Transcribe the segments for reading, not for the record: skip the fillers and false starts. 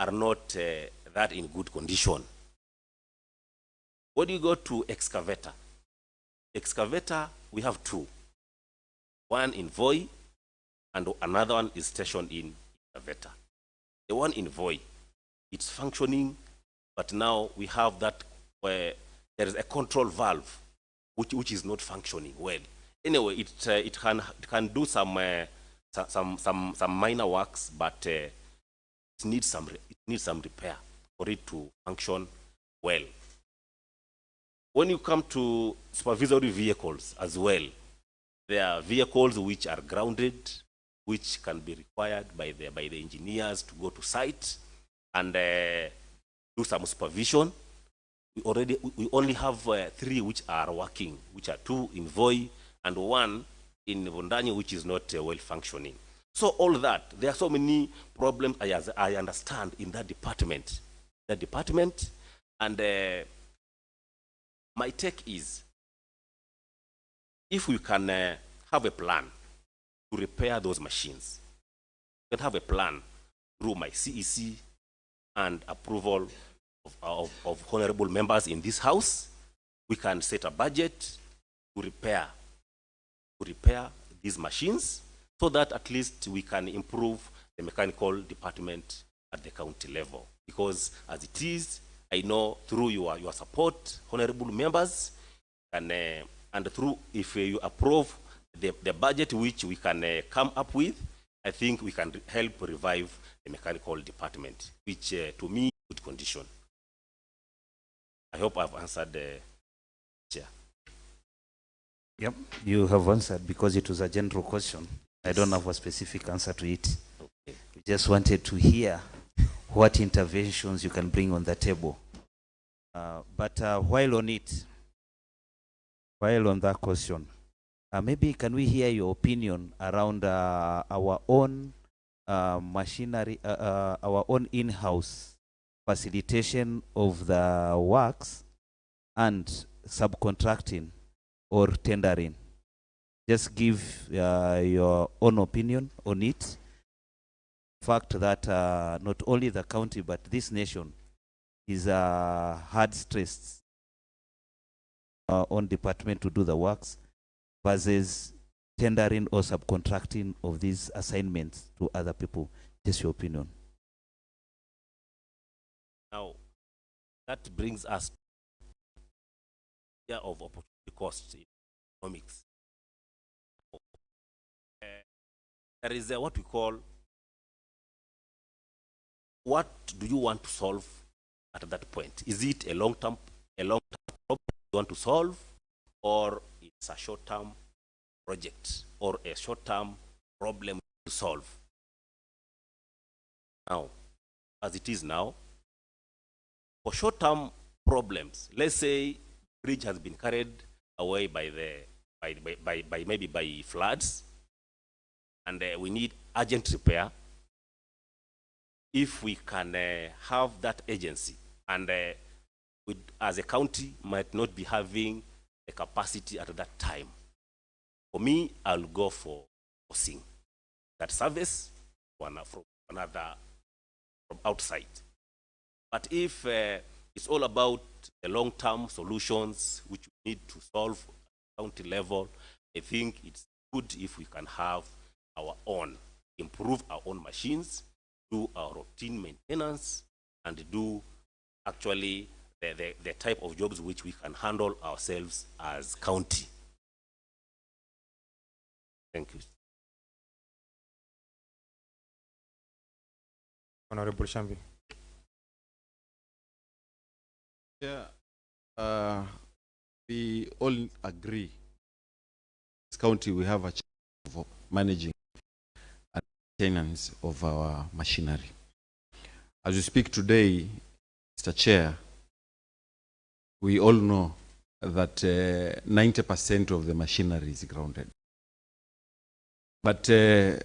are not that in good condition. When you go to excavator, we have two. One in Voi and another one is stationed in excavator. The one in Voi, it's functioning, but now we have that where there is a control valve which is not functioning well. Anyway, it can do some minor works, but it needs some repair for it to function well. When you come to supervisory vehicles as well, there are vehicles which are grounded, which can be required by the engineers to go to site and do some supervision. We only have 3 which are working, which are 2 in Voi and 1 in Vondani, which is not well functioning. So all that, there are so many problems I understand in that department. And my take is, if we can have a plan to repair those machines, we can have a plan through my CEC and approval of honorable members in this house. We can set a budget to repair these machines so that at least we can improve the mechanical department at the county level. Because as it is, I know through your support, honorable members, and through, if you approve the budget which we can come up with, I think we can help revive the mechanical department, which to me is good condition. I hope I've answered the chair. Yep, you have answered because it was a general question. I don't have a specific answer to it. Okay. We just wanted to hear what interventions you can bring on the table. But while on that question, maybe can we hear your opinion around our own machinery, our own in-house facilitation of the works and subcontracting or tendering? Just give your own opinion on it. Fact that not only the county but this nation is hard stressed on department to do the works versus tendering or subcontracting of these assignments to other people. Just your opinion. Now, that brings us to the idea of opportunity cost in economics. There is what we call, what do you want to solve at that point? Is it a long-term problem you want to solve, or it's a short-term project or a short-term problem to solve? Now, as it is now, for short-term problems, let's say bridge has been carried away maybe by floods, and we need urgent repair. If we can have that agency, and we, as a county, might not be having the capacity at that time, for me, I'll go for seeing that service from outside. But if it's all about the long-term solutions which we need to solve at county level, I think it's good if we can have our own, improve our own machines, do our routine maintenance, and do actually the type of jobs which we can handle ourselves as county. Thank you. Honorable Shambi. Yeah, we all agree. This county, we have a challenge of managing and maintenance of our machinery. As we speak today, Mr. Chair, we all know that 90% of the machinery is grounded. But in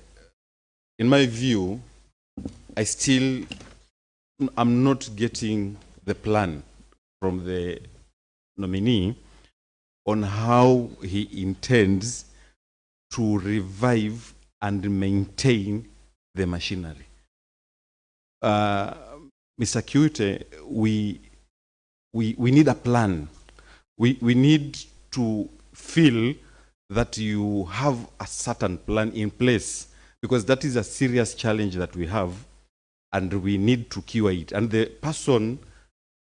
my view, I'm not getting the plan from the nominee on how he intends to revive and maintain the machinery. Mr. Kiute, we need a plan. We need to feel that you have a certain plan in place, because that is a serious challenge that we have, and we need to cure it. And the person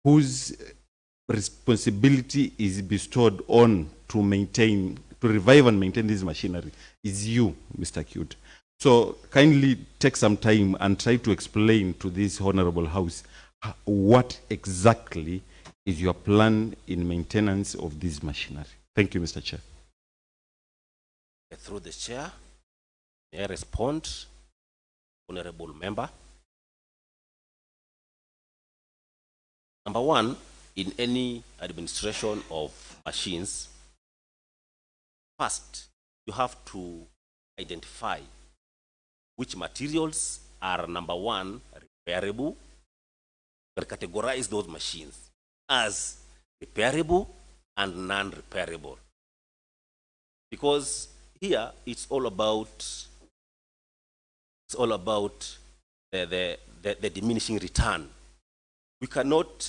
whose responsibility is bestowed on to maintain, to revive and maintain this machinery is you, Mr. Kiute. So kindly take some time and try to explain to this honorable house what exactly is your plan in maintenance of this machinery. Thank you, Mr. Chair. Through the chair, may I respond, honorable member? Number one, in any administration of machines, first, you have to identify which materials are, number one, repairable, and categorize those machines as repairable and non-repairable. Because here it's all about the diminishing return. We cannot,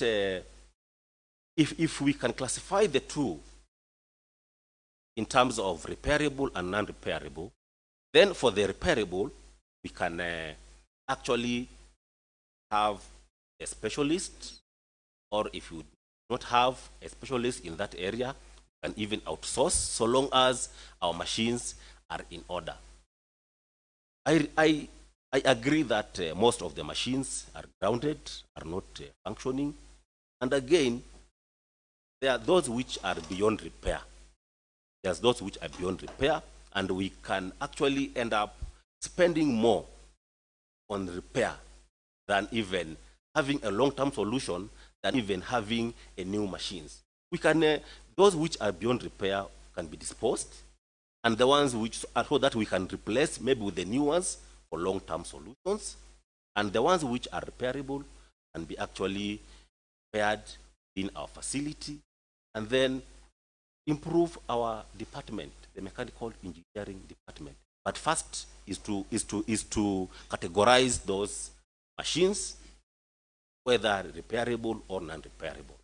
if we can classify the two in terms of repairable and non-repairable, then for the repairable, we can actually have a specialist, or if you do not have a specialist in that area, you can even outsource, so long as our machines are in order. I agree that most of the machines are grounded, are not functioning. And again, there are those which are beyond repair. There's those which are beyond repair, and we can actually end up spending more on repair than even having a long-term solution, than even having a new machines. We can, those which are beyond repair can be disposed, and the ones which are so that we can replace maybe with the new ones for long-term solutions, and the ones which are repairable can be actually repaired in our facility, and then improve our department, the mechanical engineering department. But first is to categorize those machines, whether repairable or non-repairable.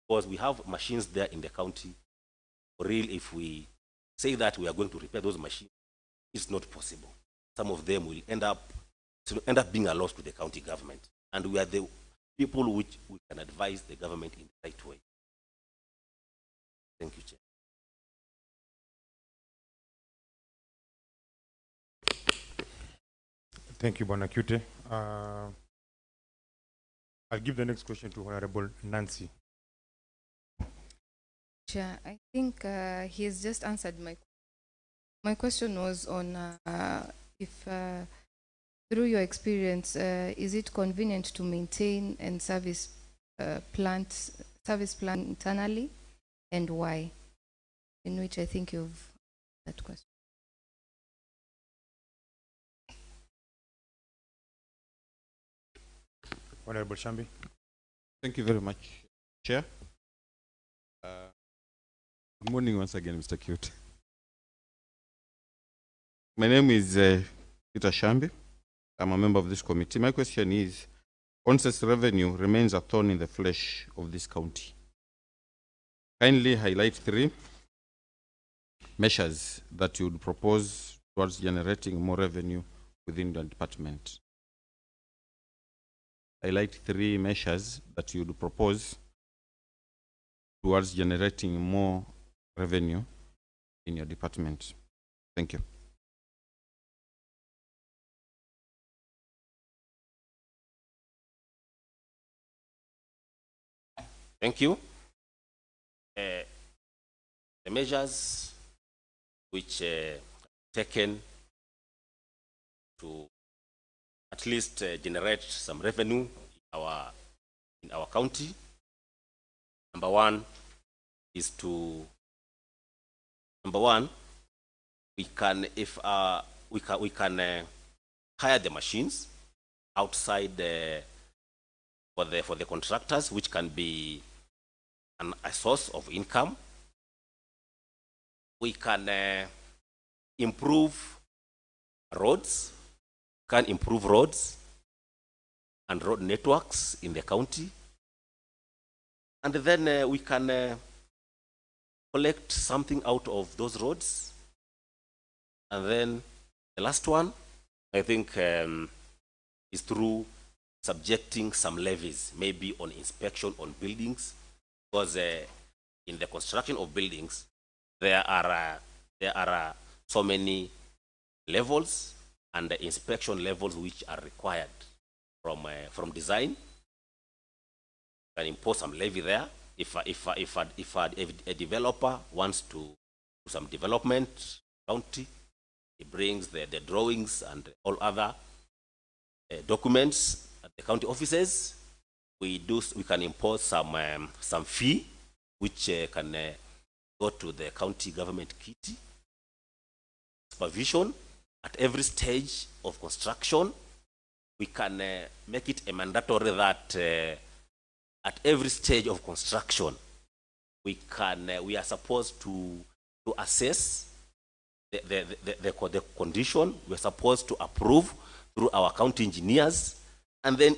Because we have machines there in the county. For real, if we say that we are going to repair those machines, it's not possible. Some of them will end up being a loss to the county government. And we are the people which we can advise the government in the right way. Thank you, Chair. Thank you, Bwana Kiute. I'll give the next question to Honorable Nancy. Chair, I think he has just answered my question was on if through your experience, is it convenient to maintain and service plant internally, and why? In which I think you've that question. Honorable Shambi. Thank you very much, Chair. Good morning once again, Mr. Kiute. My name is Kiute Shambi. I'm a member of this committee. My question is, on-cess revenue remains a thorn in the flesh of this county. Kindly highlight 3 measures that you would propose towards generating more revenue within the department. Highlight 3 measures that you would propose towards generating more revenue in your department. Thank you. Thank you. The measures which taken to at least generate some revenue in our county. Number one, we can hire the machines outside for the contractors, which can be a source of income. We can improve roads. and road networks in the county. And then we can collect something out of those roads. And then the last one, I think, is through subjecting some levies, maybe on inspection on buildings, because in the construction of buildings, there are so many levels and the inspection levels which are required from design. You can impose some levy there. If a developer wants to do some development county, he brings the drawings and all other documents at the county offices. We can impose some fee which can go to the county government kitty. Supervision at every stage of construction. We can make it a mandatory that at every stage of construction we are supposed to assess the condition. We are supposed to approve through our county engineers, and then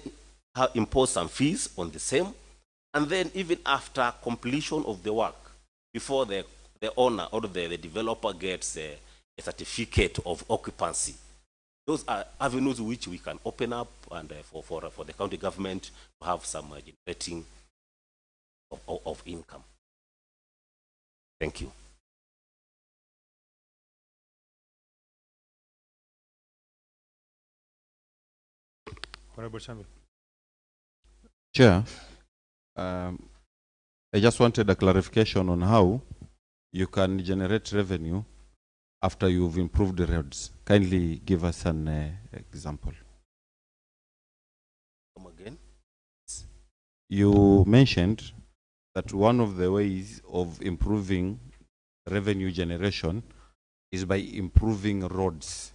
impose some fees on the same. And then even after completion of the work, before the owner or the developer gets a certificate of occupancy, those are avenues which we can open up and for the county government to have some generating of income. Thank you. Honorable Chambi. Chair, I just wanted a clarification on how you can generate revenue after you've improved the roads. Kindly give us an example. Come again. You mentioned that one of the ways of improving revenue generation is by improving roads,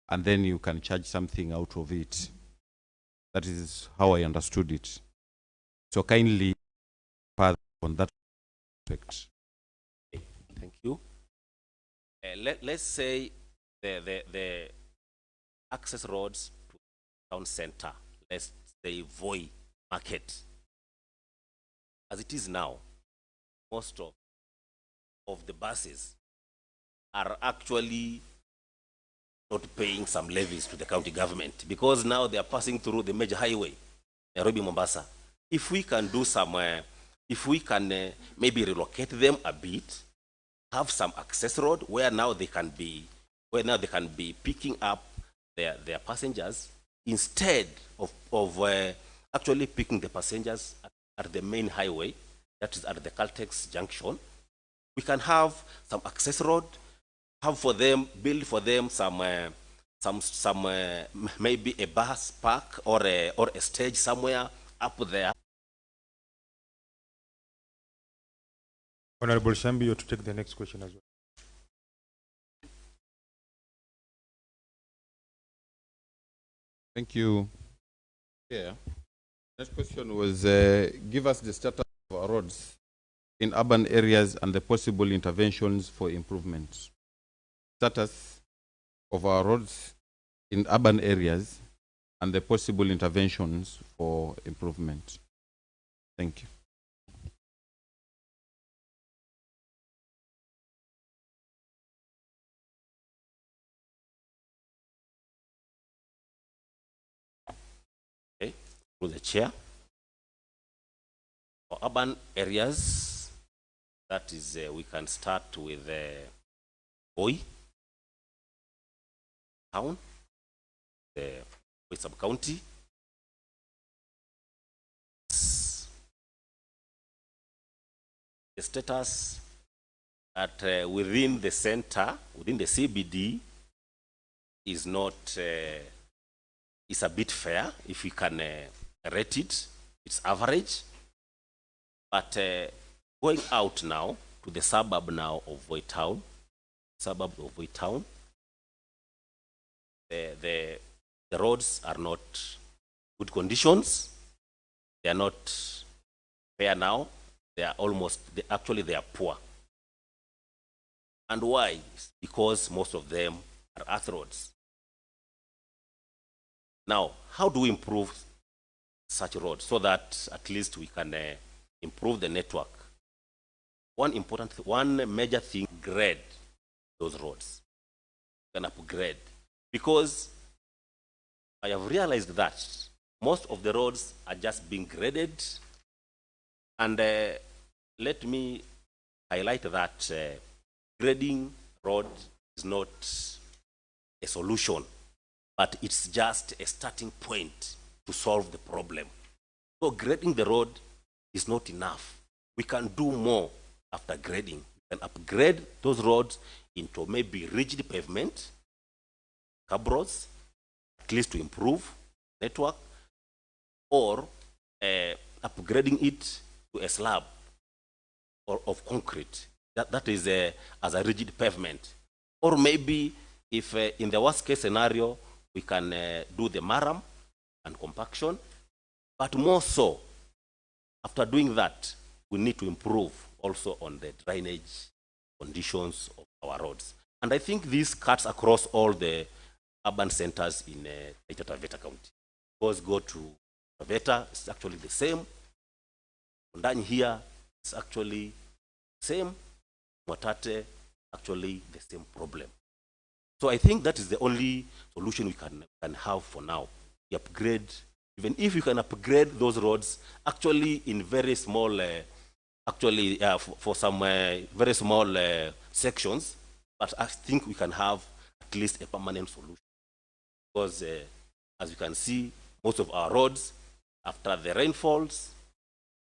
and then you can charge something out of it. That is how I understood it. So kindly further on that aspect. Thank you. Let's say the access roads to town center, let's say Voi Market. As it is now, most of the buses are actually not paying some levies to the county government, because now they are passing through the major highway, Nairobi, Mombasa. If we can do some, if we can maybe relocate them a bit, have some access road where now they can be, picking up their passengers, instead of actually picking the passengers at the main highway, that is at the Caltex junction. We can have some access road, build for them some maybe a bus park or a stage somewhere up there. Honorable Chambi, you to take the next question as well. Thank you. Yeah. Next question was give us the status of our roads in urban areas and the possible interventions for improvement. Status of our roads in urban areas and the possible interventions for improvement. Thank you. Okay, through the chair. For urban areas, that is, we can start with Voi town, the Voi sub-county. The status at within the center, within the CBD, is not, is a bit fair if we can rate it. It's average. But going out now to the suburb now of Voi town, the roads are not good conditions. They are not fair now. They are almost, actually they are poor. And why? Because most of them are earth roads. Now, how do we improve such roads so that at least we can improve the network. One major thing, grade those roads. You can upgrade. Because I have realized that most of the roads are just being graded. And let me highlight that grading road is not a solution, but it's just a starting point to solve the problem. So grading the road is not enough. We can do more after grading. We can upgrade those roads into maybe rigid pavement, curb roads, at least to improve network, or upgrading it to a slab or of concrete. That is as a rigid pavement. Or maybe if in the worst case scenario, we can do the maram and compaction. But more so, after doing that, we need to improve also on the drainage conditions of our roads. And I think this cuts across all the urban centers in Taita County. Because go to Taveta, it's actually the same. Ndani here, it's actually the same. Mwatate, actually the same problem. So I think that is the only solution we can have for now. We upgrade, even if you can upgrade those roads, actually in very small, for some very small sections, but I think we can have at least a permanent solution. Because as you can see, most of our roads, after the rainfalls,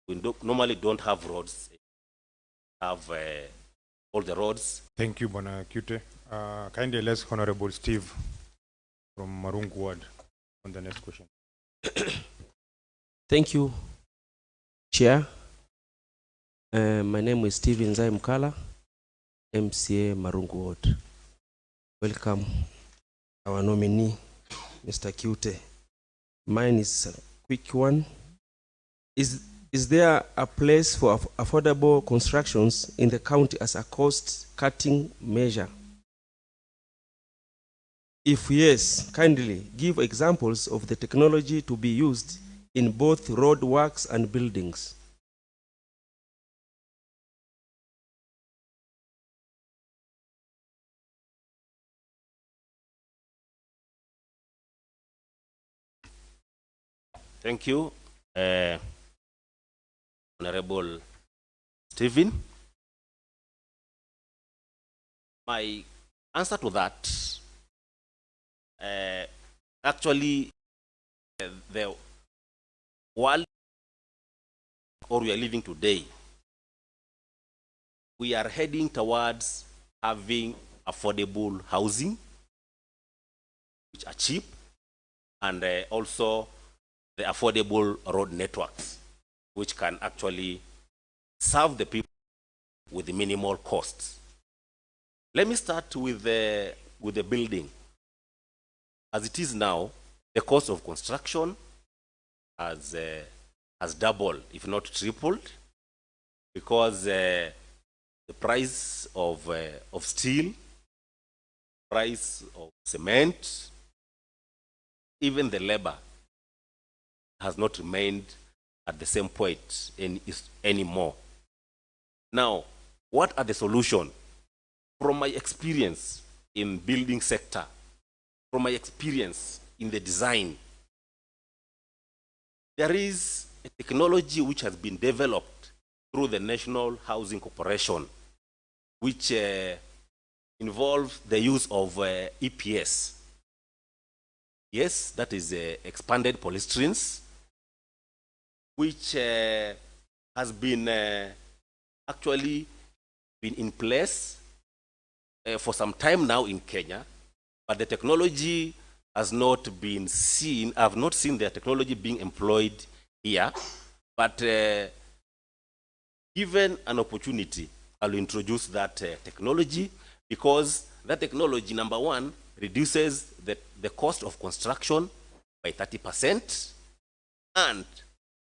we normally don't have roads. Have all the roads. Thank you, Bwana Kiute. Kindly let's Honorable Steve from Marungu Ward on the next question. Thank you, Chair. My name is Steven Zai Mkala, MCA Marungu Ward. Welcome, our nominee, Mr. Kiute. Mine is a quick one. Is there a place for affordable constructions in the county as a cost-cutting measure? If yes, kindly give examples of the technology to be used in both road works and buildings. Thank you, Honorable Stephen. My answer to that, actually, the world or we are living today, we are heading towards having affordable housing, which are cheap, and also the affordable road networks, which can actually serve the people with the minimal costs. Let me start with the building. As it is now, the cost of construction has doubled, if not tripled, because the price of steel, price of cement, even the labor has not remained at the same point anymore. Now, what are the solutions? From my experience in building sector, from my experience in the design, there is a technology which has been developed through the National Housing Corporation, which involves the use of EPS. Yes, that is expanded polystyrenes, which has been actually been in place for some time now in Kenya, but the technology has not been seen. I have not seen the technology being employed here, but given an opportunity, I'll introduce that technology, because that technology, number one, reduces the cost of construction by 30% and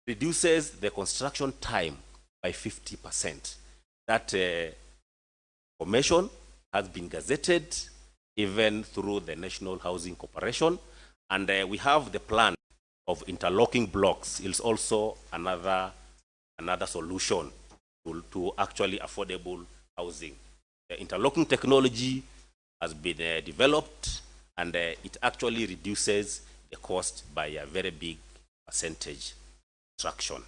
reduces the construction time by 50%. That information has been gazetted even through the National Housing Corporation, and we have the plan of interlocking blocks is also another solution to actually affordable housing. The interlocking technology has been developed, and it actually reduces the cost by a very big percentage construction.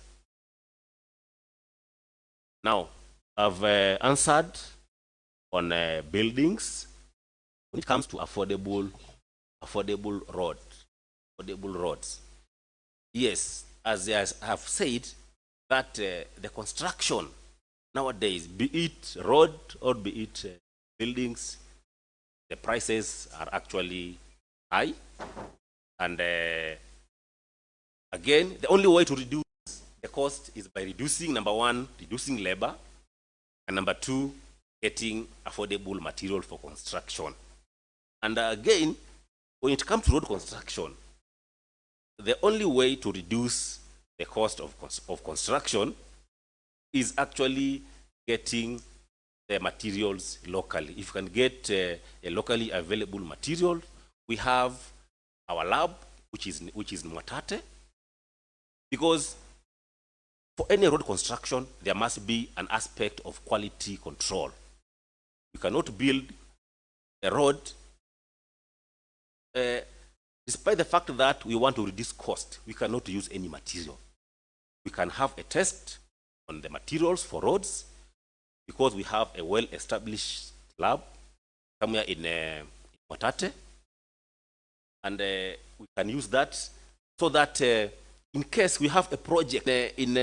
Now, I've answered on buildings. When it comes to affordable roads, yes, as I have said, that the construction nowadays, be it road or be it buildings, the prices are actually high. And again, the only way to reduce the cost is by reducing, number one, reducing labor, and number two, getting affordable material for construction. And again, when it comes to road construction, the only way to reduce the cost of construction is actually getting the materials locally. If you can get a locally available material, we have our lab, which is Mwatate, because for any road construction, there must be an aspect of quality control. You cannot build a road despite the fact that we want to reduce cost. We cannot use any material. We can have a test on the materials for roads because we have a well-established lab somewhere in Mwatate, and we can use that so that in case we have a project in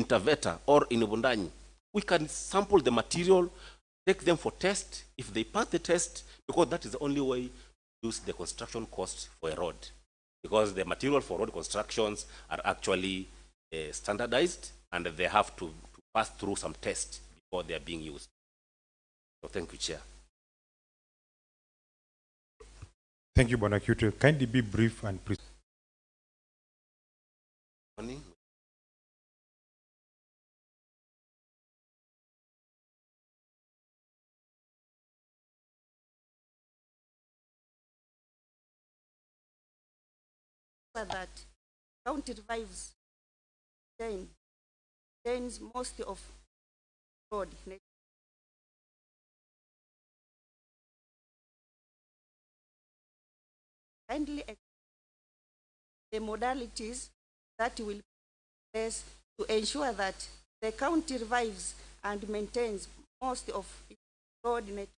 Taveta or in Ubundanyi, we can sample the material, take them for test. If they pass the test, because that is the only way to reduce the construction cost for a road, because the material for road constructions are actually standardized, and they have to pass through some tests before they are being used. So thank you, Chair. Thank you, Bwana Kiute. Kindly be brief and precise. Morning. That county revives contains most of road. Kindly the modalities that will be placed to ensure that the county revives and maintains most of its road network.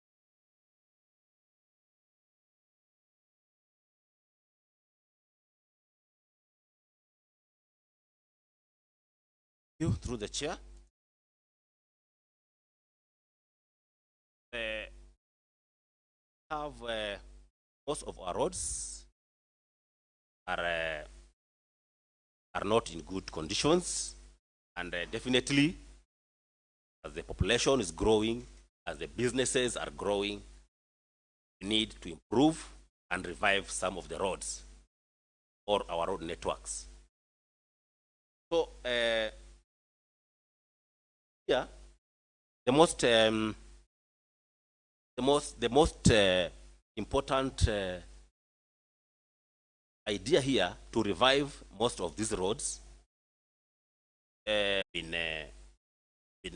You through the chair. Have most of our roads are not in good conditions, and definitely as the population is growing, as the businesses are growing, we need to improve and revive some of the roads or our road networks. So yeah, the most important idea here to revive most of these roads been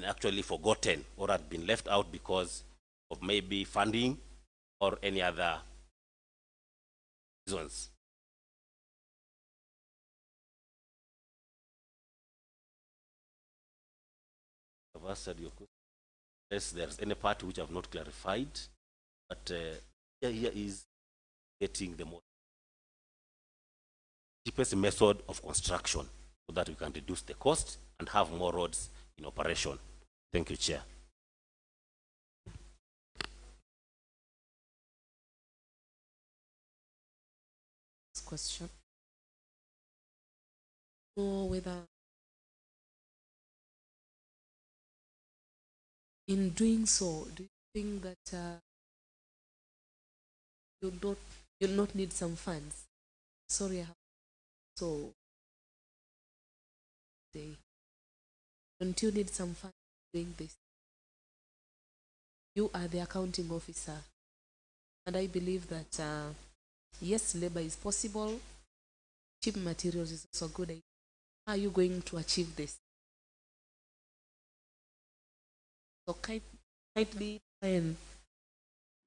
actually forgotten or had been left out because of maybe funding or any other reasons. I've answered your question. Unless there's any part which I've not clarified, but here is getting the most cheapest method of construction so that we can reduce the cost and have more roads in operation. Thank you, Chair. Question. Or whether in doing so, do you think that you'll not need some funds? Sorry, I have so don't you need some funds doing this? You are the accounting officer, and I believe that yes, labor is possible, cheap materials is also a good idea. How are you going to achieve this? So kindly try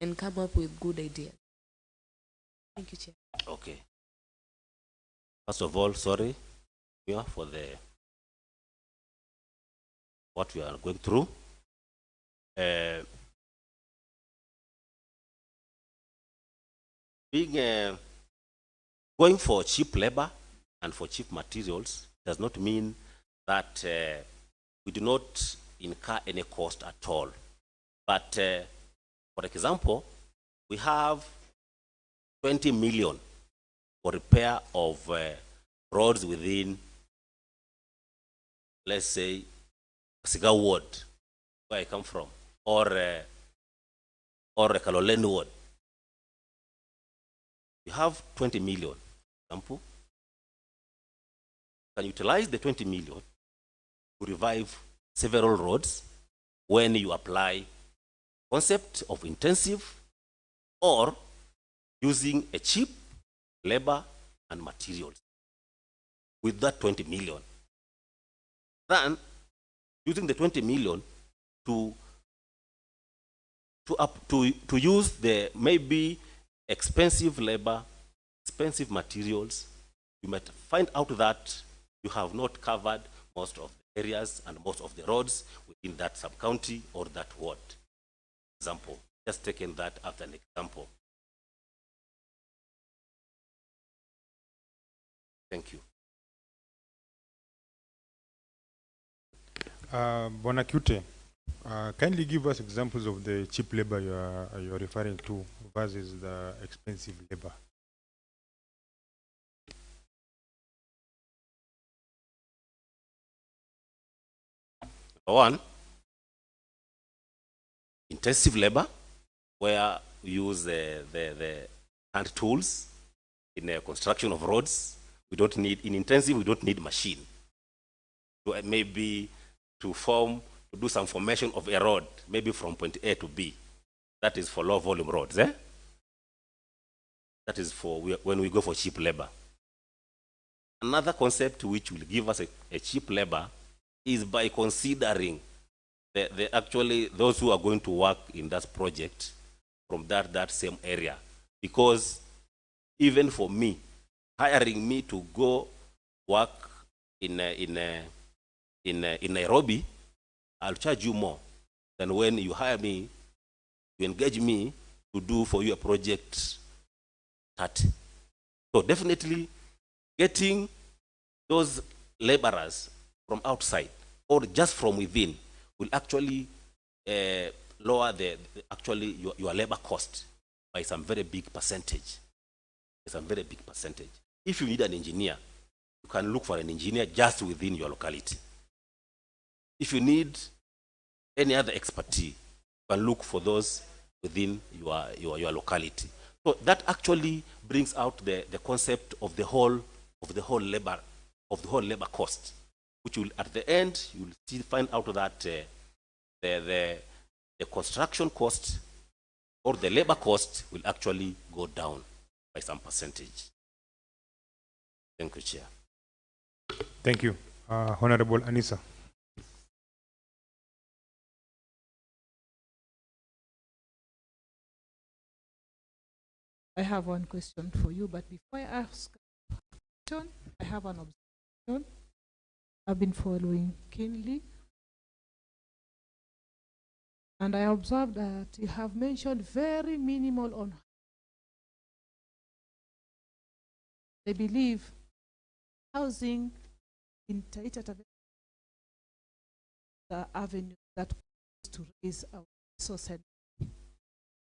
and come up with good ideas. Thank you, Chair. Okay. First of all, sorry for what we are going through. Going for cheap labor and for cheap materials does not mean that we do not incur any cost at all. But for example, we have 20 million for repair of roads within, let's say, Siga Ward, where I come from, or Kaloleni Ward. You have 20 million, for example. You can utilize the 20 million to revive several roads when you apply concept of intensive or using a cheap labor and materials with that 20 million. Then using the 20 million to use the maybe expensive labor, expensive materials, you might find out that you have not covered most of the areas and most of the roads within that sub-county or that ward. Example, just taking that as an example. Thank you. Bona Kiute, kindly give us examples of the cheap labor you are referring to versus the expensive labor. One, intensive labor, where we use the hand tools in the construction of roads. We don't need, in intensive, we don't need machine. So maybe to do some formation of a road, maybe from point A to B. That is for low volume roads. That is for when we go for cheap labor. Another concept which will give us a cheap labor is by considering actually those who are going to work in that project from that same area. Because even for me, hiring me to go work in Nairobi, I'll charge you more than when you hire me, you engage me to do for you a project 30. So definitely getting those laborers from outside or just from within will actually lower your labor cost by some very big percentage. Some very big percentage. If you need an engineer, you can look for an engineer just within your locality. If you need any other expertise, you can look for those within your locality. So that actually brings out the concept of the whole labor cost, which will at the end you will still find out that the construction cost or the labor cost will actually go down by some percentage. Thank you, Chair. Thank you. Honorable Anissa. I have one question for you, but before I ask a question, I have an observation. I've been following keenly, and I observed that you have mentioned very minimal on. I believe housing in Taita Taveta, the avenue that to raise our resources.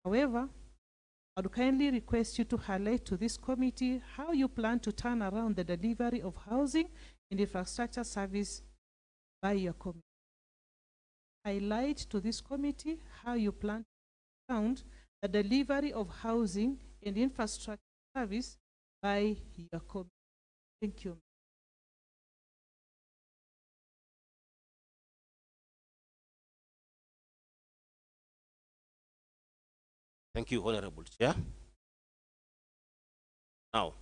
However, I would kindly request you to highlight to this committee how you plan to turn around the delivery of housing and infrastructure service by your committee. Highlight to this committee how you plan to turn around the delivery of housing and infrastructure service by your committee. Thank you. Thank you, Honorable Chair. Now,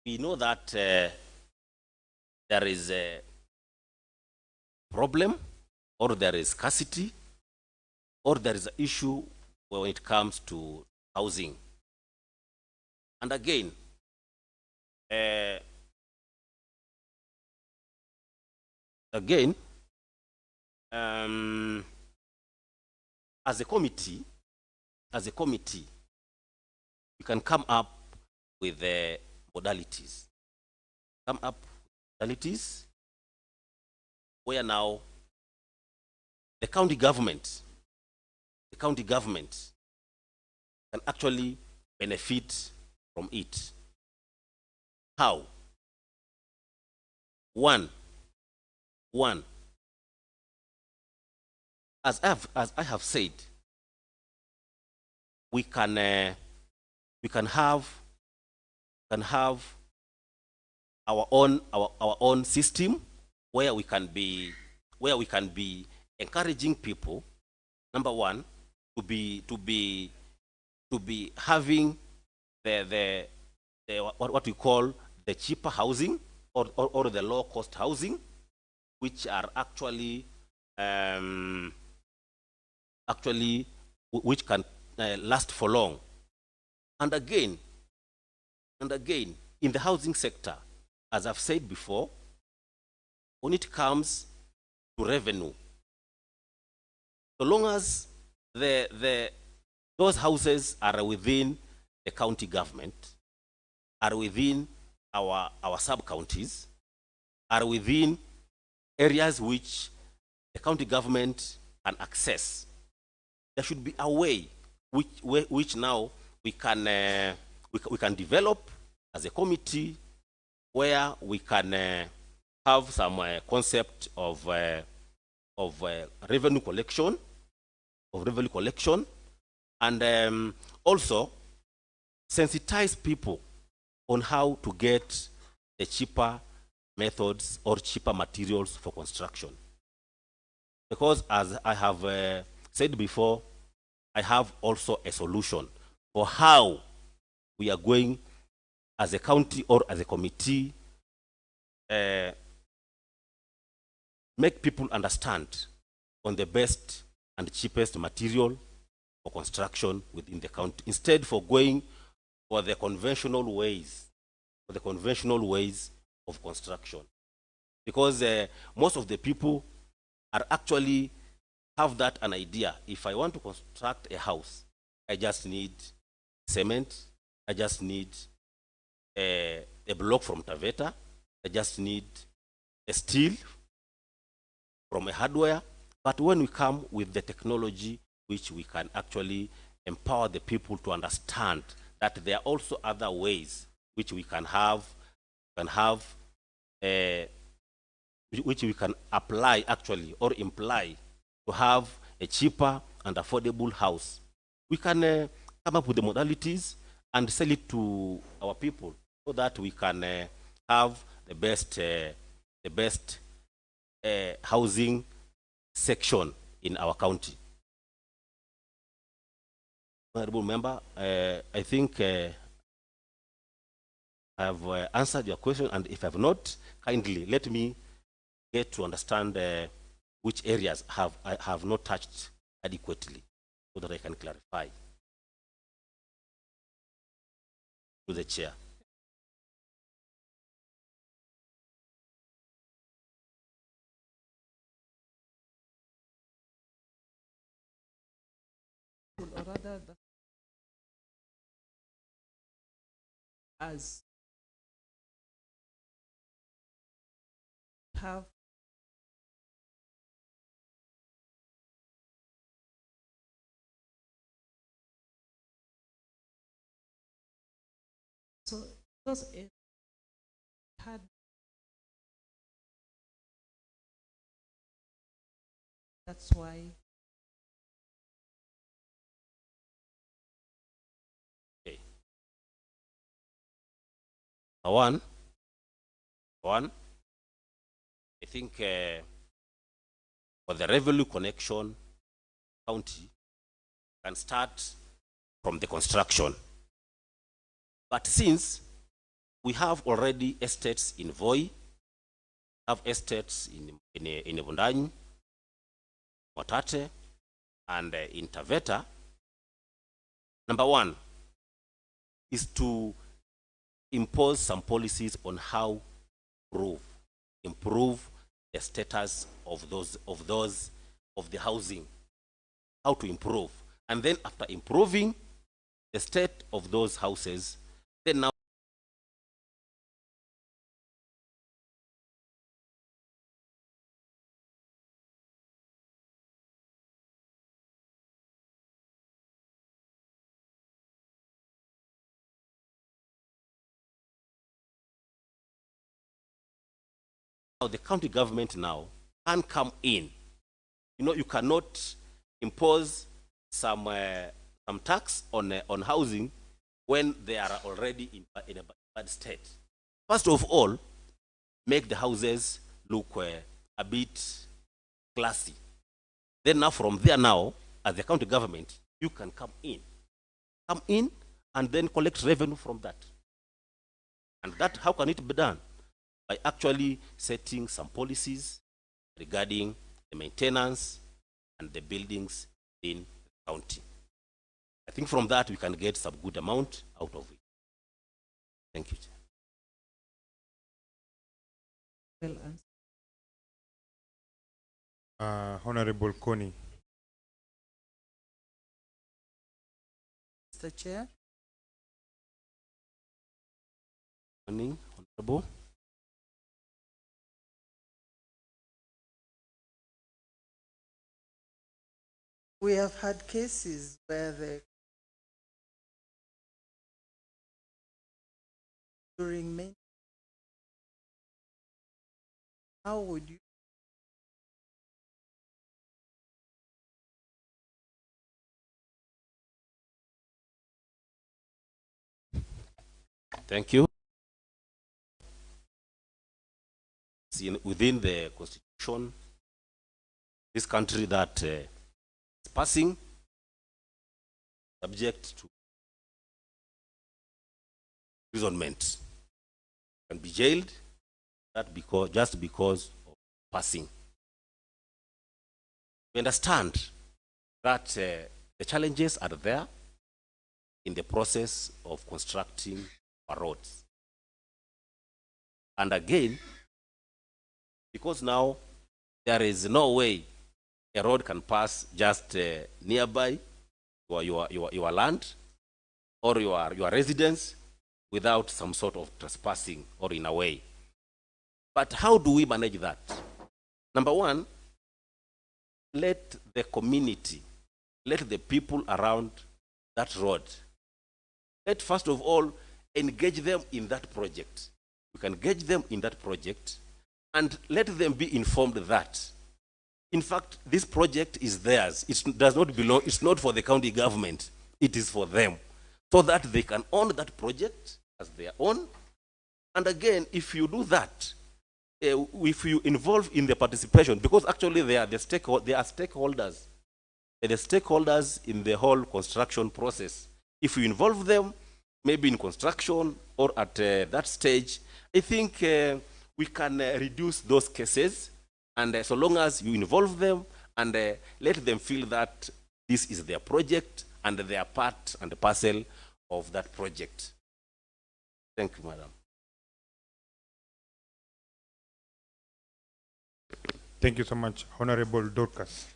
we know that there is a problem, or there is scarcity, or there is an issue when it comes to housing. And again, as a committee, we can come up with the modalities. Where now the county government can actually benefit from it. How? One, as I have said, we can have our own system where we can be encouraging people. Number one, to be having the what we call the cheaper housing, or the low cost housing, which are actually which can last for long. And again, in the housing sector, as I've said before, when it comes to revenue, so long as those houses are within the county government, are within our sub-counties, are within areas which the county government can access, there should be a way which now we can develop as a committee, where we can have some concept of revenue collection, and also sensitize people on how to get the cheaper methods or cheaper materials for construction. Because as I have said before, I have also a solution for how we are going as a county or as a committee make people understand on the best and cheapest material for construction within the county, instead for going for the conventional ways of construction. Because most of the people are actually have that an idea. If I want to construct a house, I just need cement, I just need a block from Taveta, I just need a steel from a hardware. But when we come with the technology, which we can actually empower the people to understand that there are also other ways which we can have, which we can apply actually or imply to have a cheaper and affordable house. We can come up with the modalities and sell it to our people so that we can have the best housing section in our county. Honorable member, I think I have answered your question, and if I have not, kindly let me get to understand which areas I have not touched adequately, so that I can clarify to the chair. Or rather, as have so those had that's why One, I think for the revenue connection, county can start from the construction. But since We have already estates in Voi, have estates in Vundanyi, Motate, and in Taveta. Number one is to impose some policies on how to improve the status of the housing, how to improve. And then after improving the state of those houses, then now the county government now can come in. You know, you cannot impose some tax on housing when they are already in a bad state. First of all, make the houses look a bit classy. Then now from there now, as the county government, you can come in and then collect revenue from that. And that, how can it be done? By actually setting some policies regarding the maintenance and the buildings in the county. I think from that we can get some good amount out of it. Thank you, Chair. Well answered. Honorable Connie. Mr. Chair. Morning, Honorable. We have had cases where during maintenance, how would you Thank you. Within the constitution, this country that is passing, subject to imprisonment, can be jailed just because of passing. We understand that the challenges are there in the process of constructing our roads. And again, because now there is no way a road can pass just nearby your land or your residence without some sort of trespassing or in a way. But how do we manage that? Number one, let the community, let the people around that road, let first of all engage them in that project. We can engage them in that project and let them be informed that, in fact, this project is theirs. It does not belong, it's not for the county government, it is for them, so that they can own that project as their own. And again, if you do that, if you involve in the participation, because actually they are stakeholders, the stakeholders in the whole construction process. If you involve them, maybe in construction or at that stage, I think we can reduce those cases. And so long as you involve them and let them feel that this is their project and they are part and parcel of that project. Thank you, Madam. Thank you so much, Honorable Dorcas.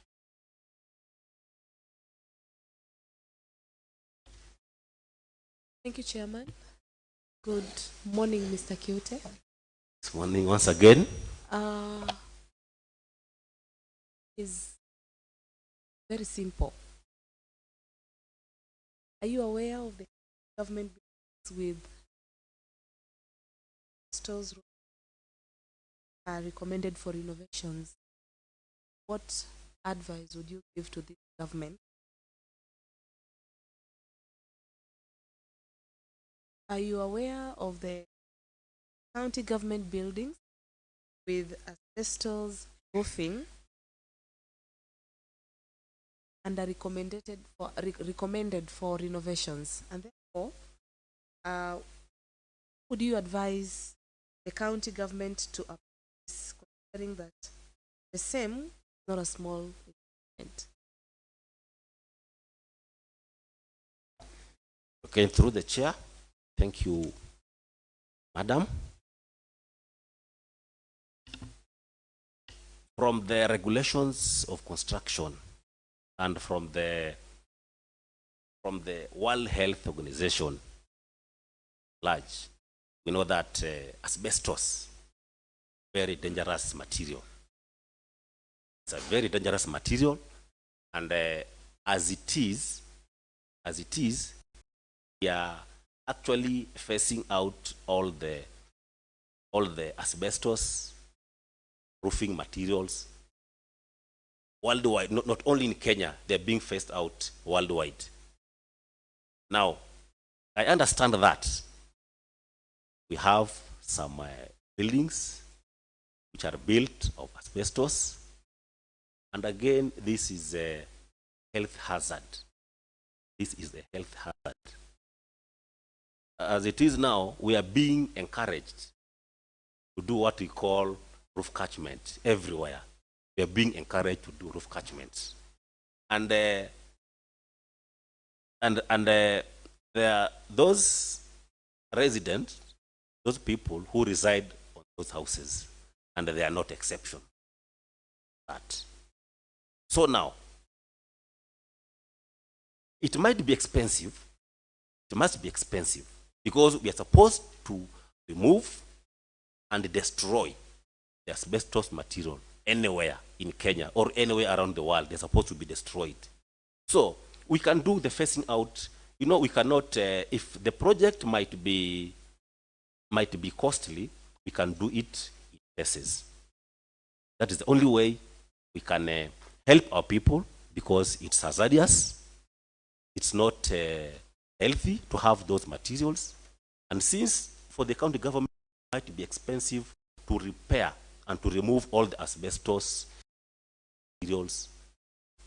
Thank you, Chairman. Good morning, Mr. Kiute. Good morning once again. Is very simple. Are you aware of the government with stores are recommended for renovations? What advice would you give to the government? Are you aware of the county government buildings with asbestos roofing and are recommended for renovations? And therefore, would you advise the county government to apply this, considering that the same is not a small investment? Okay, through the chair. Thank you, madam. From the regulations of construction and from the World Health Organization large, we know that asbestos, very dangerous material. It's a very dangerous material, and as it is, we are actually phasing out all the asbestos roofing materials worldwide, not only in Kenya, they're being phased out worldwide. Now, I understand that we have some buildings which are built of asbestos, and again, this is a health hazard. This is a health hazard. As it is now, we are being encouraged to do what we call roof catchment everywhere. We are being encouraged to do roof catchments, and there are those residents, those people who reside on those houses, and they are not exception. That so now it might be expensive. It must be expensive because we are supposed to remove and destroy the asbestos material anywhere in Kenya or anywhere around the world. They're supposed to be destroyed. So we can do the phasing out. You know, we cannot, if the project might be costly, we can do it in phases. That is the only way we can help our people, because it's hazardous. It's not healthy to have those materials. And since for the county government it might be expensive to repair and to remove all the asbestos materials,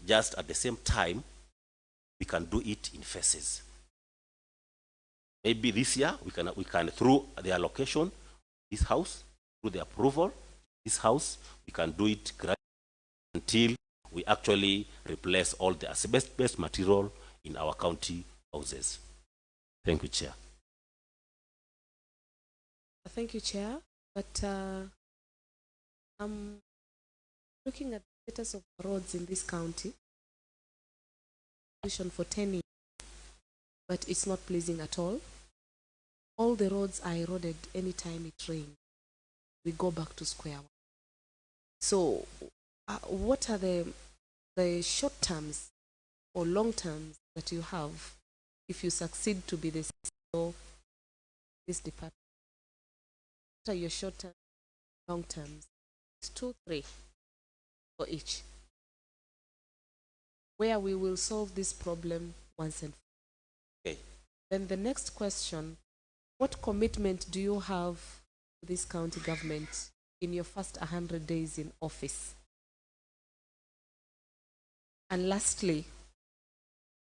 just at the same time, we can do it in phases. Maybe this year we can through the allocation, this house, through the approval, this house, we can do it gradually until we actually replace all the asbestos material in our county houses. Thank you, Chair. Thank you, Chair. But I'm looking at the status of the roads in this county for 10 years, but it's not pleasing at all. All the roads are eroded anytime it rains. We go back to square one. So what are the short terms or long terms that you have if you succeed to be the CEO of this department? What are your short term, long terms? It's 2, 3 for each, where we will solve this problem once and for all. Okay. Then the next question, what commitment do you have to this county government in your first 100 days in office? And lastly,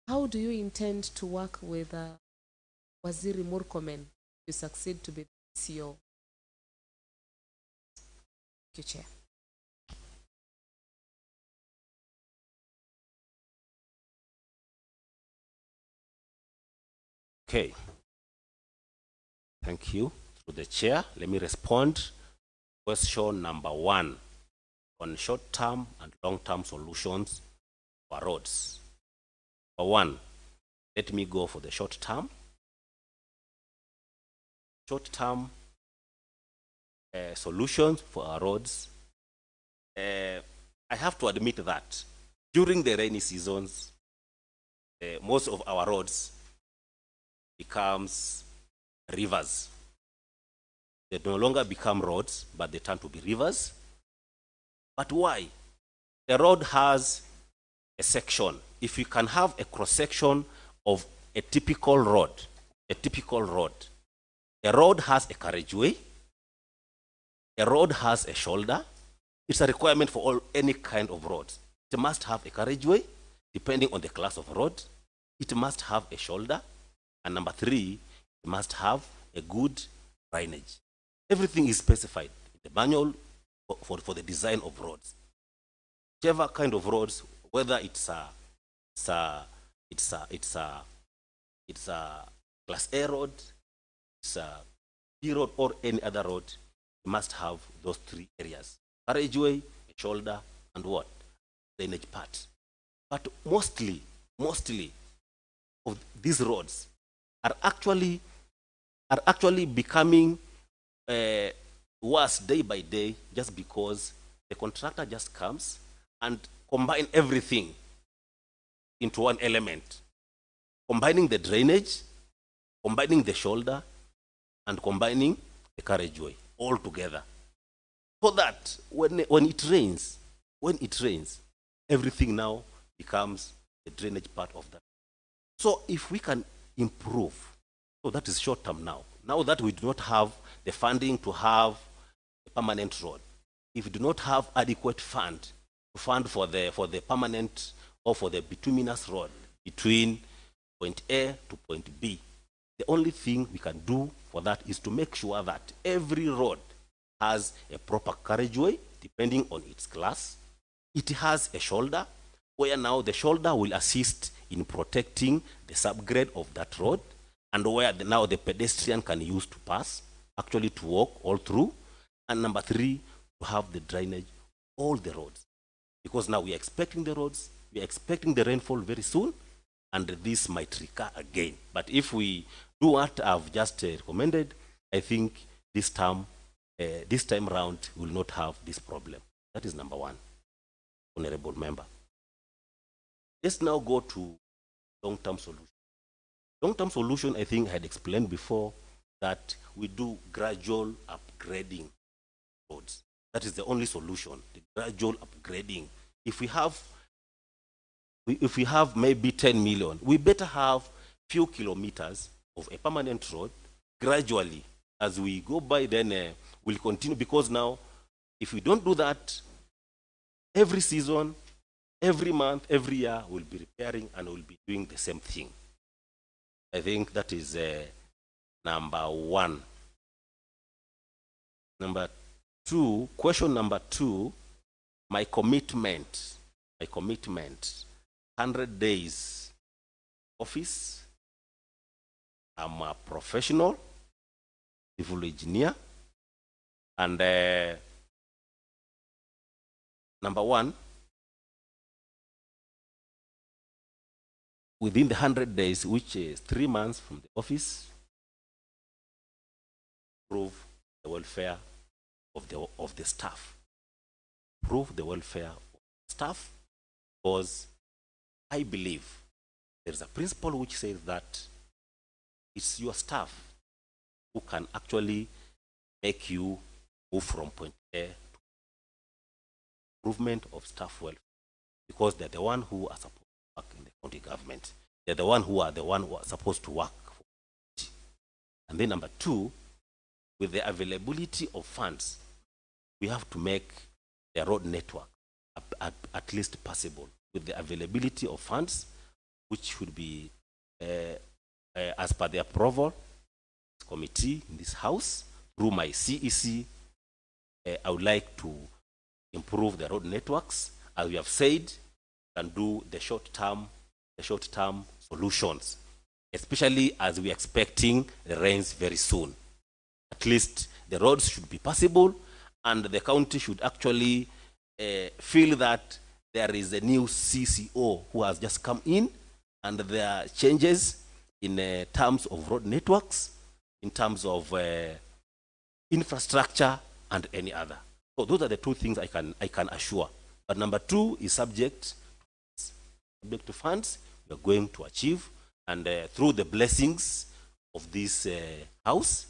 how do you intend to work with Waziri Murkomen to succeed to be the CEO? Thank you, Chair. Okay. Thank you. Through the chair, let me respond. Question number 1 on short-term and long-term solutions for roads. Number 1, let me go for the short-term. Short-term solutions for our roads. I have to admit that during the rainy seasons, most of our roads becomes rivers. They no longer become roads, but they turn to be rivers. But why? The road has a section. If you can have a cross-section of a typical road, a road has a carriageway, a road has a shoulder. It's a requirement for any kind of road. It must have a carriageway, depending on the class of road. It must have a shoulder. And number 3, it must have a good drainage. Everything is specified in the manual for the design of roads. Whichever kind of roads, whether it's a class A road, it's a B road, or any other road, you must have those three areas: carriageway, a shoulder, and what? Drainage part. But mostly of these roads are actually becoming worse day by day, just because the contractor just comes and combine everything into one element, combining the drainage, combining the shoulder, and combining the carriageway all together, so that when it rains, everything now becomes the drainage part of that. So if we can improve, so that is short term now. Now that we do not have the funding to have a permanent road, if we do not have adequate fund to fund for the permanent or for the bituminous road between point A to point B, the only thing we can do for that is to make sure that every road has a proper carriageway depending on its class. It has a shoulder, where now the shoulder will assist in protecting the subgrade of that road, and where now the pedestrian can use to pass, actually to walk all through. And number three, to have the drainage all the roads, because now we are expecting the roads, we are expecting the rainfall very soon, and this might recur again. But if we do what I've just recommended, I think this time round we will not have this problem. That is number one, honorable member. Let's now go to long-term solution. Long-term solution, I think I had explained before that we do gradual upgrading roads. That is the only solution, the gradual upgrading. If we have maybe 10 million, we better have few kilometers of a permanent road gradually. As we go by, then we'll continue, because now if we don't do that, every season, every month, every year, we'll be repairing and we'll be doing the same thing. I think that is number one. Number two, question number two, my commitment, 100 days office. I'm a professional civil engineer, and number one, within the 100 days, which is 3 months from the office, prove the welfare of the staff. Prove the welfare of the staff, because I believe there's a principle which says that it's your staff who can actually make you move from point A to improvement of staff welfare, because they're the one who are supposed to work in the county government. They're the one who are supposed to work for it. And then number two, with the availability of funds, we have to make the road network at least possible. With the availability of funds, which should be as per the approval committee in this house through my CEC, I would like to improve the road networks. As we have said, and do the short-term solutions, especially as we are expecting the rains very soon. At least the roads should be passable, and the county should actually feel that there is a new CCO who has just come in, and there are changes in terms of road networks, in terms of infrastructure, and any other. So those are the two things I can assure. But number two is subject to funds. We are going to achieve, and through the blessings of this house,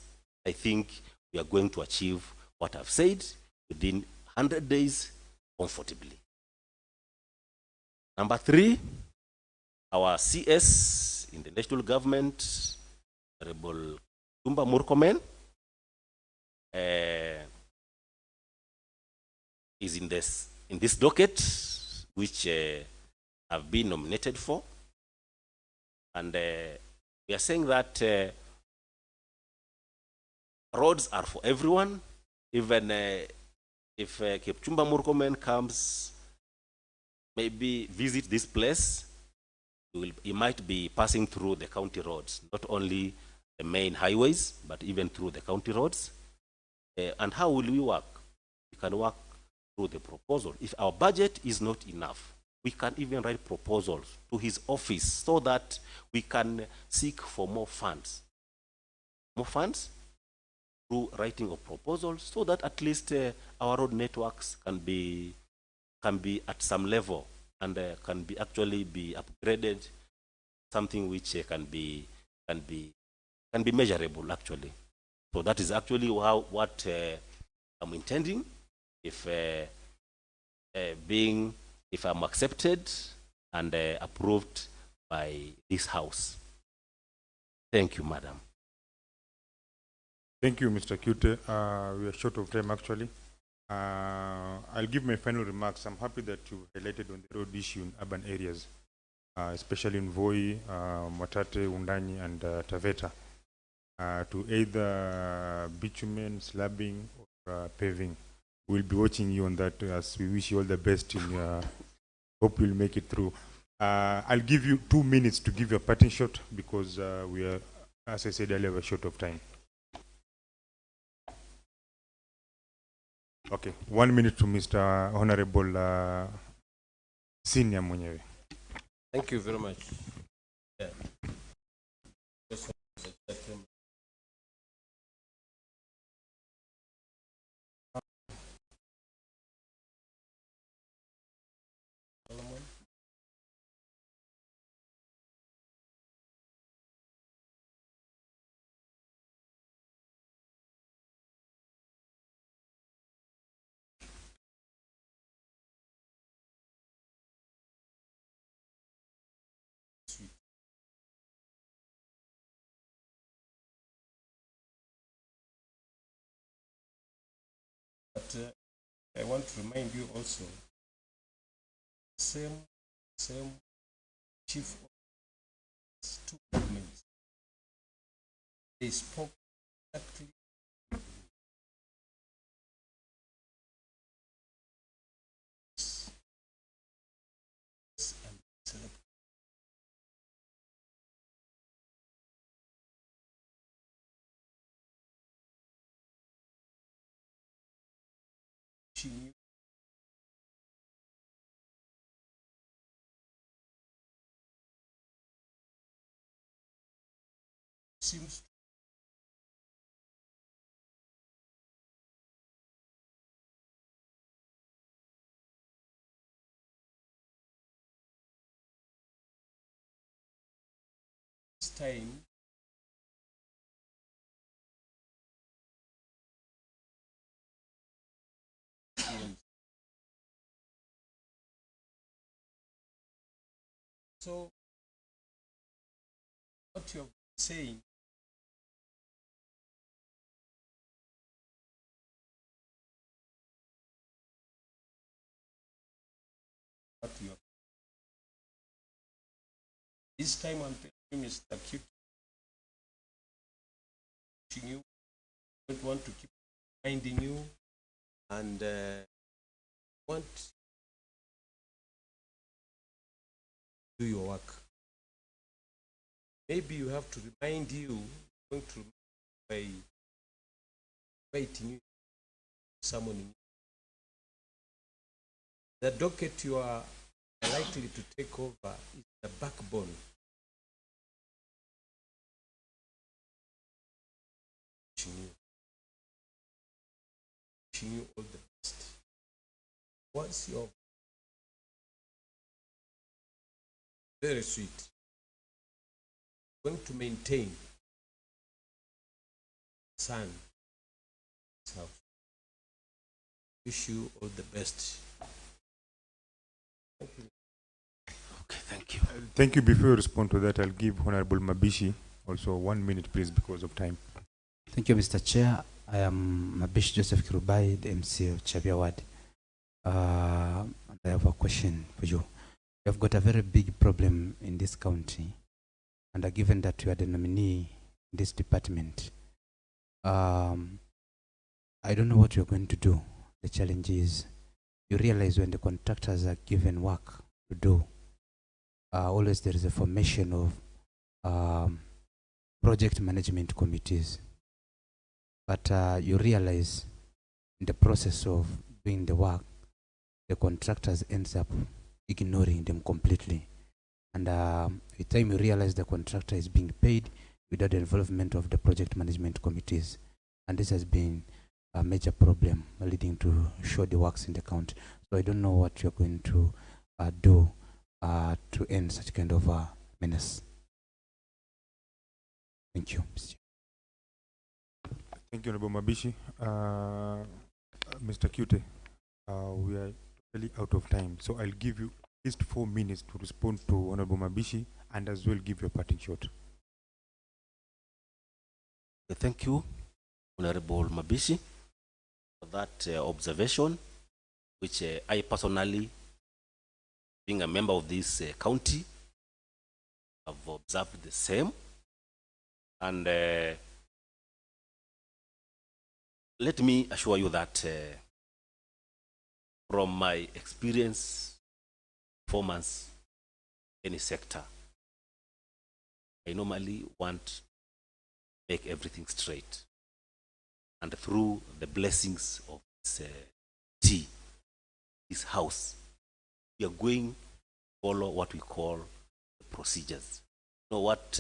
I think we are going to achieve what I've said within 100 days comfortably. Number three, our CS in the national government, Honorable Tumba Murkomen, is in this docket, which I've been nominated for. And we are saying that roads are for everyone. Even if Kipchumba Murkomen comes, maybe visit this place, he might be passing through the county roads, not only the main highways, but even through the county roads. And how will we work? We can work through the proposal. If our budget is not enough, we can even write proposals to his office so that we can seek for more funds. More funds through writing of proposals so that at least our road networks can be at some level and can be actually be upgraded, something which can be measurable actually. So that is actually what I'm intending. If I'm accepted and approved by this House. Thank you, Madam. Thank you, Mr. Kiute. We are short of time, actually. I'll give my final remarks. I'm happy that you highlighted on the road issue in urban areas, especially in Voi, Mwatate, Undani, and Taveta, to either bitumen, slabbing, or paving. We'll be watching you on that as we wish you all the best in hope you'll make it through. I'll give you 2 minutes to give your parting shot because we are, as I said earlier, we're short of time. Okay, 1 minute to Mr. Honorable Senior Mwenyewe. Thank you very much. Yeah. But I want to remind you also, same chief of 2 governments, they spoke exactly and select. Seems this time so what you're saying what you are this time I'm telling you, Mr. Kiute, you don't want to keep reminding you and want to do your work. Maybe you have to remind you, going to by inviting you, summoning you. The docket you are likely to take over is the backbone. Wishing you all the best. Once you're very sweet, going to maintain son house. Wish you all the best. Thank you. Okay, thank you. Thank you. Before you respond to that, I'll give Honorable Mabishi also 1 minute, please, because of time. Thank you, Mr. Chair. I am Mabishi Joseph Kirubai, the MC of Chabia Ward. I have a question for you. We have got a very big problem in this county, and given that you are the nominee in this department, I don't know what you're going to do. The challenge is you realize when the contractors are given work to do, always there is a formation of project management committees. But you realize in the process of doing the work, the contractors ends up ignoring them completely. And the time you realize the contractor is being paid without the involvement of the project management committees. And this has been a major problem leading to shoddy works in the county. So I don't know what you're going to do to end such kind of menace. Thank you, Mr. Thank you, Honorable Mabishi. Mr. Kiute, we are really out of time, so I'll give you at least 4 minutes to respond to Honorable Mabishi and as well give your parting shot. Thank you, Honorable Mabishi, for that observation, which I personally, being a member of this county, have observed the same. And let me assure you that from my experience, performance, any sector, I normally want to make everything straight. And through the blessings of this house, we are going to follow what we call the procedures. You know what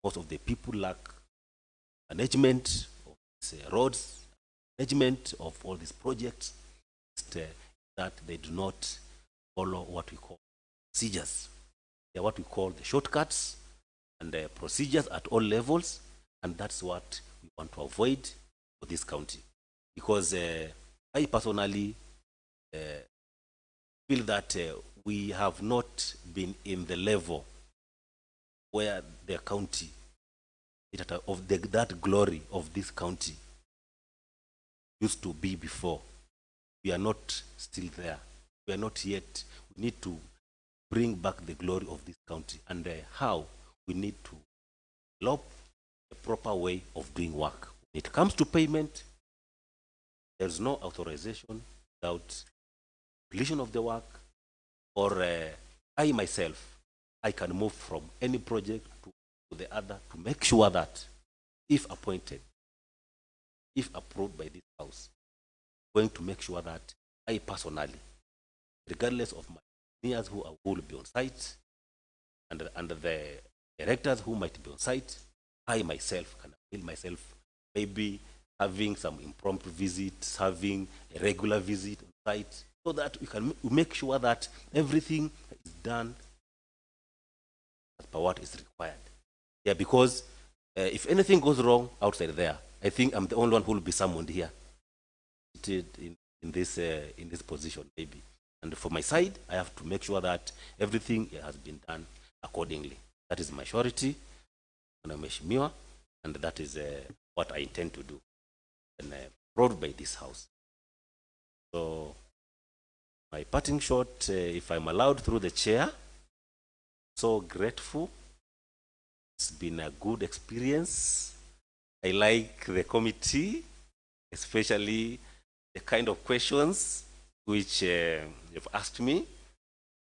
most of the people lack: management of these roads, management of all these projects, that they do not follow what we call procedures. They are what we call the shortcuts and the procedures at all levels, and that's what we want to avoid for this county. Because I personally feel that we have not been in the level where the county, that glory of this county used to be before. We are not still there. We are not yet. We need to bring back the glory of this county, and how we need to develop a proper way of doing work. When it comes to payment, there's no authorization without completion of the work, or I myself, I can move from any project to the other to make sure that if appointed, if approved by this house, I'm going to make sure that I personally, regardless of my engineers who will be on site and the directors who might be on site, I myself can avail myself, maybe having some impromptu visits, having a regular visit on site, so that we can make sure that everything is done as per what is required. Yeah, because if anything goes wrong outside there, I think I'm the only one who will be summoned here in this position, maybe. And for my side, I have to make sure that everything has been done accordingly. That is my surety, and that is what I intend to do, and brought by this house. So, my parting shot, if I'm allowed through the chair, so grateful. It's been a good experience. I like the committee, especially the kind of questions which you've asked me.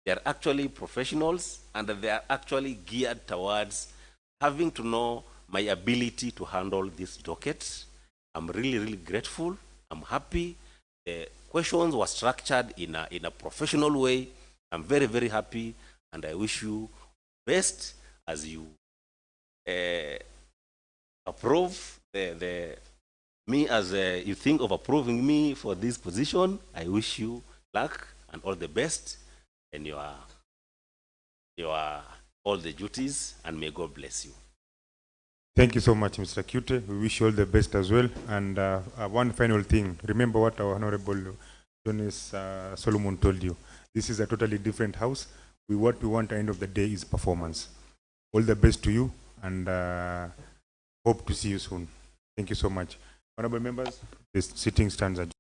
They are actually professionals, and they are actually geared towards having to know my ability to handle this docket. I'm really, really grateful. I'm happy. The questions were structured in a professional way. I'm very, very happy, and I wish you best as you approve me, as you think of approving me for this position. I wish you luck and all the best in your all the duties, and may God bless you. Thank you so much, Mr. Kiute. We wish you all the best as well. And one final thing, remember what our Honorable Jonas Solomon told you. This is a totally different house. What we want at the end of the day is performance. All the best to you, and hope to see you soon. Thank you so much. Honorable members, this sitting stands adjourned.